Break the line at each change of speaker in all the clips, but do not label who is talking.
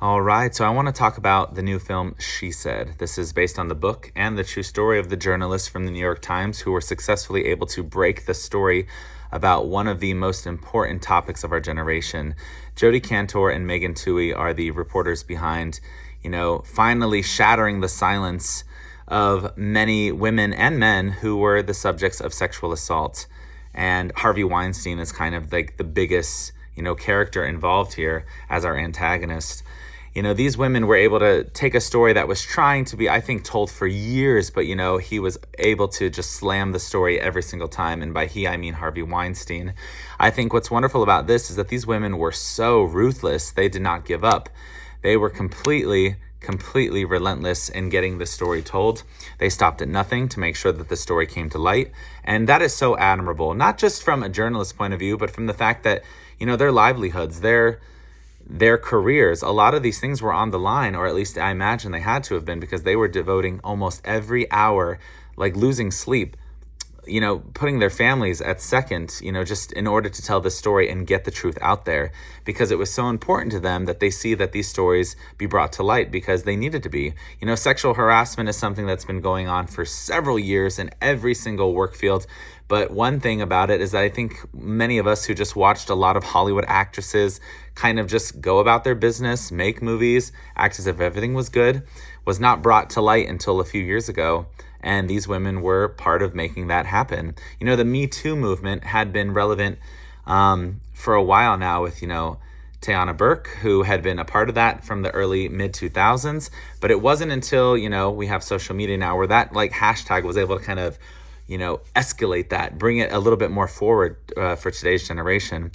All right, so I want to talk about the new film She Said. This is based on the book and the true story of the journalists from the New York Times who were successfully able to break the story about one of the most important topics of our generation. Jodi Kantor and Megan Twohey are the reporters behind, finally shattering the silence of many women and men who were the subjects of sexual assault. And Harvey Weinstein is kind of like the biggest, character involved here as our antagonist. These women were able to take a story that was trying to be, I think, told for years, but, he was able to just slam the story every single time. And by he, I mean Harvey Weinstein. I think what's wonderful about this is that these women were so ruthless. They did not give up. They were completely relentless in getting the story told. They stopped at nothing to make sure that the story came to light. And that is so admirable, not just from a journalist's point of view, but from the fact that, their livelihoods, their careers, a lot of these things were on the line, or at least I imagine they had to have been, because they were devoting almost every hour, like losing sleep, putting their families at second, just in order to tell the story and get the truth out there, because it was so important to them that they see that these stories be brought to light, because they needed to be. Sexual harassment is something that's been going on for several years in every single work field. But one thing about it is that I think many of us who just watched a lot of Hollywood actresses kind of just go about their business, make movies, act as if everything was good, was not brought to light until a few years ago. And these women were part of making that happen. The Me Too movement had been relevant for a while now with, Tiana Burke, who had been a part of that from the early mid-2000s. But it wasn't until, we have social media now where that hashtag was able to kind of, escalate that, bring it a little bit more forward for today's generation.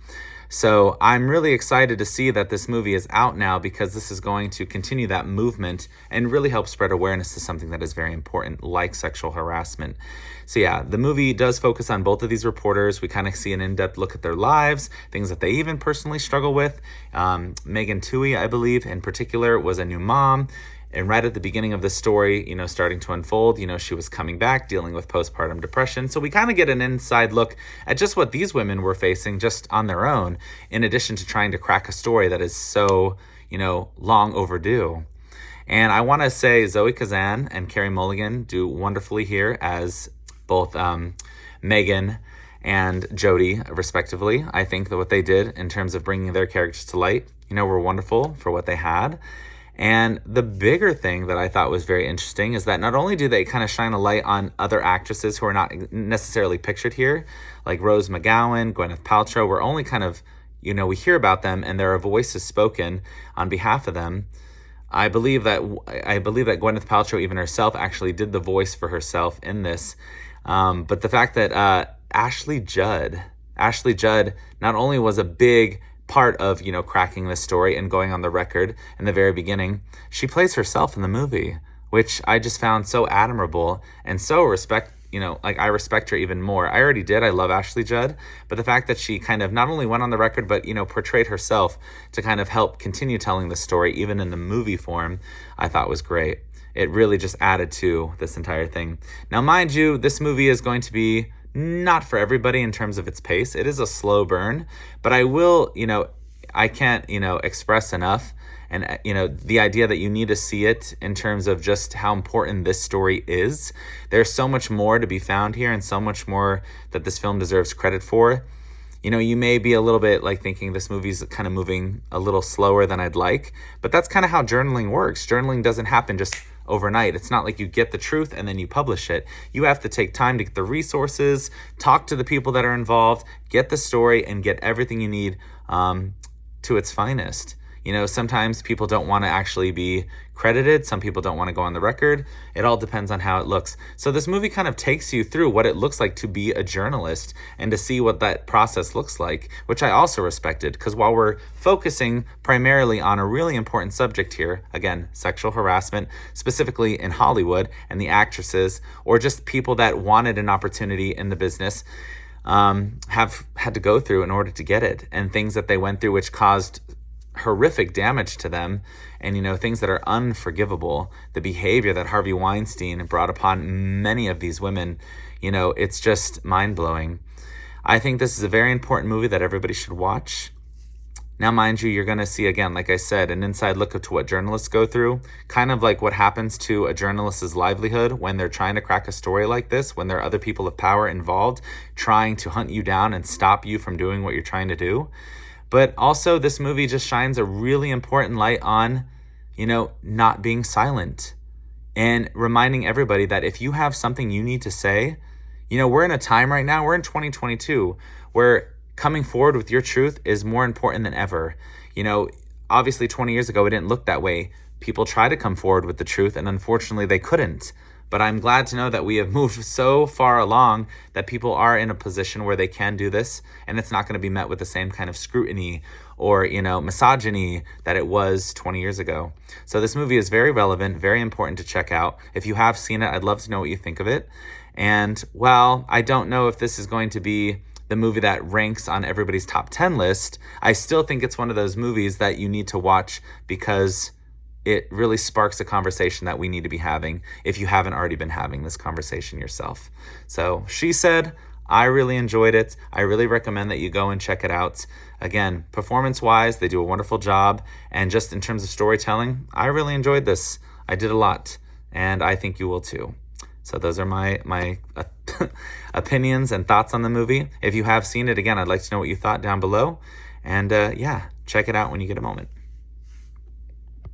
So I'm really excited to see that this movie is out now, because this is going to continue that movement and really help spread awareness to something that is very important, like sexual harassment. So yeah, the movie does focus on both of these reporters. We kind of see an in-depth look at their lives, things that they even personally struggle with. Megan Twohey, I believe, in particular, was a new mom. And right at the beginning of the story, starting to unfold, she was coming back, dealing with postpartum depression. So we kind of get an inside look at just what these women were facing just on their own, in addition to trying to crack a story that is so, long overdue. And I want to say Zoe Kazan and Carrie Mulligan do wonderfully here as both Megan and Jodi, respectively. I think that what they did in terms of bringing their characters to light, were wonderful for what they had. And the bigger thing that I thought was very interesting is that not only do they kind of shine a light on other actresses who are not necessarily pictured here, like Rose McGowan, Gwyneth Paltrow, we're only kind of, we hear about them and there are voices spoken on behalf of them. I believe that Gwyneth Paltrow even herself actually did the voice for herself in this. But the fact that Ashley Judd not only was a big part of, cracking this story and going on the record in the very beginning, she plays herself in the movie, which I just found so admirable and so I respect her even more. I already did. I love Ashley Judd, but the fact that she kind of not only went on the record, but, portrayed herself to kind of help continue telling the story, even in the movie form, I thought was great. It really just added to this entire thing. Now, mind you, this movie is going to be not for everybody in terms of its pace. It is a slow burn, but I will, I can't, express enough. And, the idea that you need to see it in terms of just how important this story is. There's so much more to be found here and so much more that this film deserves credit for. You may be a little bit thinking this movie's kind of moving a little slower than I'd like, but that's kind of how journaling works. Journaling doesn't happen just overnight. It's not like you get the truth and then you publish it. You have to take time to get the resources, talk to the people that are involved, get the story, and get everything you need to its finest. Sometimes people don't want to actually be credited. Some people don't want to go on the record. It all depends on how it looks. So this movie kind of takes you through what it looks like to be a journalist and to see what that process looks like, which I also respected, because while we're focusing primarily on a really important subject here, again, sexual harassment, specifically in Hollywood and the actresses, or just people that wanted an opportunity in the business, have had to go through in order to get it, and things that they went through which caused horrific damage to them, and things that are unforgivable. The behavior that Harvey Weinstein brought upon many of these women, it's just mind-blowing. I think this is a very important movie that everybody should watch. Now, mind you, you're going to see, again, like I said, an inside look to what journalists go through, kind of like what happens to a journalist's livelihood when they're trying to crack a story like this, when there are other people of power involved trying to hunt you down and stop you from doing what you're trying to do. But also, this movie just shines a really important light on, not being silent and reminding everybody that if you have something you need to say, we're in a time right now, we're in 2022, where coming forward with your truth is more important than ever. Obviously 20 years ago, it didn't look that way. People tried to come forward with the truth, and unfortunately they couldn't. But I'm glad to know that we have moved so far along that people are in a position where they can do this, and it's not going to be met with the same kind of scrutiny or, misogyny that it was 20 years ago. So this movie is very relevant, very important to check out. If you have seen it, I'd love to know what you think of it. And while I don't know if this is going to be the movie that ranks on everybody's top 10 list, I still think it's one of those movies that you need to watch because it really sparks a conversation that we need to be having if you haven't already been having this conversation yourself. So She Said, I really enjoyed it. I really recommend that you go and check it out. Again, performance-wise, they do a wonderful job. And just in terms of storytelling, I really enjoyed this. I did a lot, and I think you will too. So those are my opinions and thoughts on the movie. If you have seen it, again, I'd like to know what you thought down below. And check it out when you get a moment.